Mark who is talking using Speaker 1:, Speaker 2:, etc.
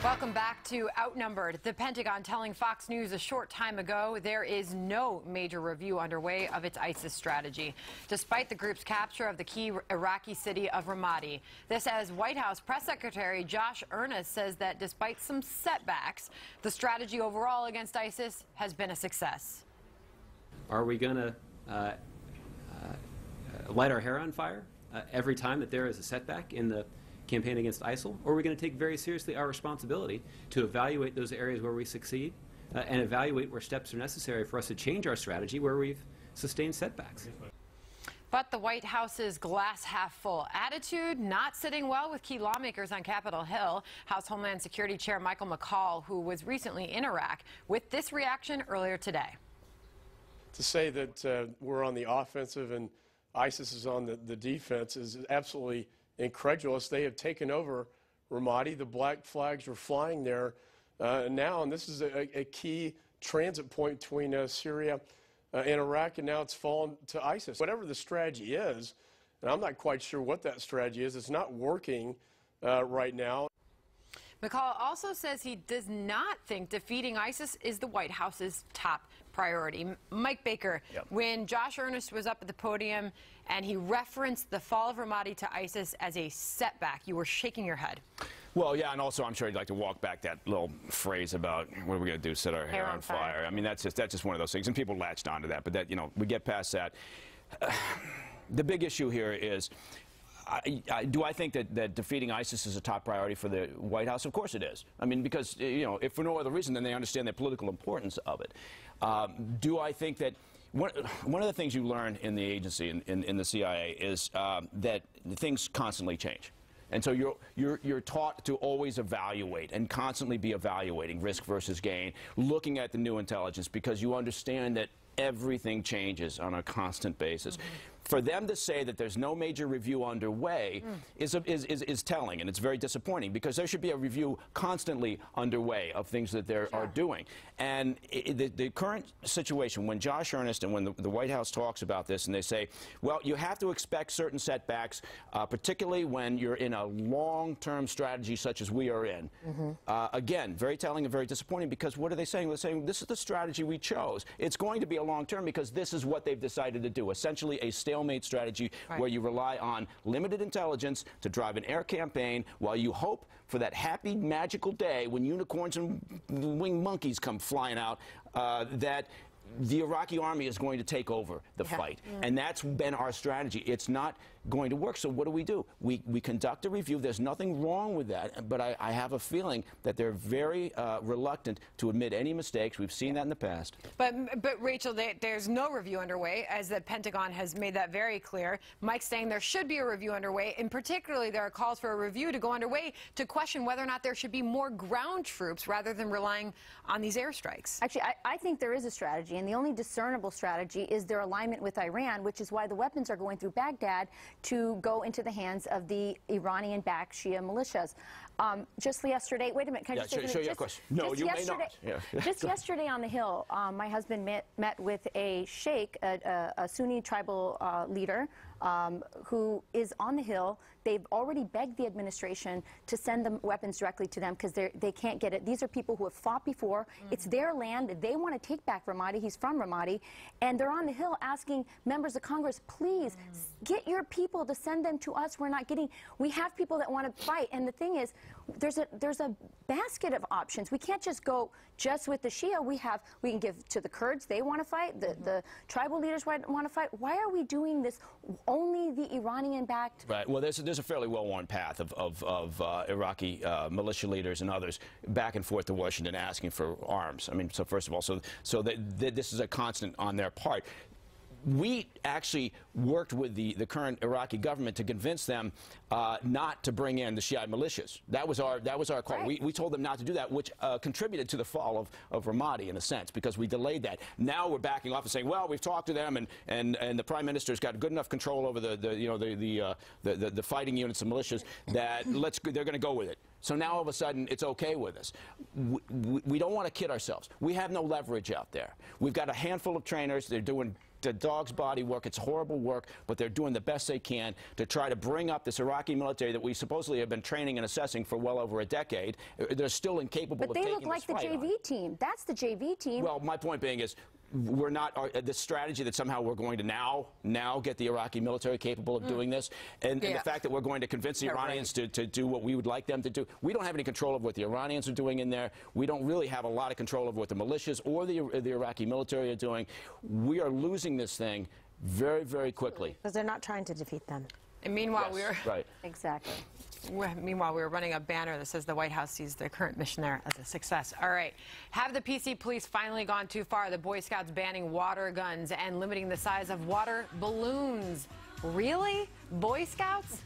Speaker 1: Welcome back to Outnumbered. The Pentagon telling Fox News a short time ago there is no major review underway of its ISIS strategy, despite the group's capture of the key Iraqi city of Ramadi. This as White House Press Secretary Josh Earnest says that despite some setbacks, the strategy overall against ISIS has been a success.
Speaker 2: Are we going to light our hair on fire every time that there is a setback in the campaign against ISIL, or are we going to take very seriously our responsibility to evaluate those areas where we succeed and evaluate where steps are necessary for us to change our strategy where we've sustained setbacks?
Speaker 1: But the White House's glass-half-full attitude not sitting well with key lawmakers on Capitol Hill. House Homeland Security Chair Michael McCaul, who was recently in Iraq, with this reaction earlier today.
Speaker 3: To say that we're on the offensive and ISIS is on the defense is absolutely incredulous. They have taken over Ramadi. The black flags were flying there now, and this is a key transit point between Syria and Iraq, and now it's fallen to ISIS. Whatever the strategy is, and I'm not quite sure what that strategy is, it's not working right now.
Speaker 1: McCaul also says he does not think defeating ISIS is the White House's top priority. Mike Baker, when Josh Earnest was up at the podium and he referenced the fall of Ramadi to ISIS as a setback, you were shaking your head.
Speaker 4: Well, yeah, and also I'm sure he'd like to walk back that little phrase about what are we going to do, set our hair on fire. I mean, that's just one of those things, and people latched onto that. But that, you know, we get past that. The big issue here is, do I think that defeating ISIS is a top priority for the White House? Of course it is. I mean, because, you know, if for no other reason, then they understand the political importance of it. Do I think that one of the things you learn in the agency, in the CIA, is that things constantly change. And so you're taught to always evaluate and constantly be evaluating risk versus gain, looking at the new intelligence, because you understand that everything changes on a constant basis. For them to say that there's no major review underway is telling, and it's very disappointing, because there should be a review constantly underway of things that they are doing. And the current situation, when Josh Earnest and when the White House talks about this and they say, well, you have to expect certain setbacks, particularly when you're in a long-term strategy such as we are in. Again, very telling and very disappointing, because what are they saying? They're saying this is the strategy we chose. It's going to be a long-term because this is what they've decided to do, essentially a stalemate strategy where you rely on limited intelligence to drive an air campaign while you hope for that happy, magical day when unicorns and winged monkeys come flying out, that the Iraqi army is going to take over the fight. And that's been our strategy. It's not going to work. So what do? We conduct a review. There's nothing wrong with that, but I have a feeling that they're very reluctant to admit any mistakes. We've seen that in the past.
Speaker 1: But Rachel, there's no review underway, as the Pentagon has made that very clear. Mike's saying there should be a review underway, and particularly there are calls for a review to go underway to question whether or not there should be more ground troops rather than relying on these airstrikes.
Speaker 5: Actually, I think there is a strategy, and the only discernible strategy is their alignment with Iran, which is why the weapons are going through Baghdad to go into the hands of the Iranian-backed Shia militias. Just yesterday, wait a minute, can I just say
Speaker 4: show you a question? No, you may not.
Speaker 5: Just yesterday on the Hill, my husband met with a sheikh, a Sunni tribal leader, who is on the Hill. They've already begged the administration to send the weapons directly to them because they can't get it. These are people who have fought before. It's their land. They want to take back Ramadi. He's from Ramadi. And they're on the Hill asking members of Congress, please, get your people to send them to us. We have people that want to fight. And the thing is, there's a basket of options. We can't just go just with the Shia. We can give to the Kurds. They want to fight. The tribal leaders want to fight. Why are we doing this only the Iranian-backed?
Speaker 4: Right. Well, there's a fairly well-worn path of Iraqi militia leaders and others back and forth to Washington asking for arms. I mean, so first of all, so this is a constant on their part. We actually worked with the current Iraqi government to convince them not to bring in the Shiite militias. That was our call.
Speaker 5: Right.
Speaker 4: We told them not to do that, which contributed to the fall of Ramadi in a sense, because we delayed that. Now we're backing off and saying, well, we've talked to them, and the Prime Minister's got good enough control over the fighting units and militias that they're going to go with it. So now all of a sudden it's okay with us. We don't want to kid ourselves. We have no leverage out there. We've got a handful of trainers. They're doing the dog's body work. It's horrible work, but they're doing the best they can to try to bring up this Iraqi military that we supposedly have been training and assessing for well over a decade. They're still incapable of taking this fight on.
Speaker 5: But they look like the JV team. That's the JV team.
Speaker 4: Well, my point being is, we're not the strategy that somehow we're going to now get the Iraqi military capable of doing this, and the fact that we're going to convince the Iranians to do what we would like them to do. We don't have any control of what the Iranians are doing in there. We don't really have a lot of control of what the militias or the Iraqi military are doing. We are losing this thing very, very quickly.
Speaker 6: Because they're not trying to defeat them.
Speaker 1: And meanwhile,
Speaker 4: right.
Speaker 5: Exactly.
Speaker 1: Meanwhile, we were running a banner that says the White House sees their current mission there as a success. All right. Have the PC police finally gone too far? The Boy Scouts banning water guns and limiting the size of water balloons. Really? Boy Scouts?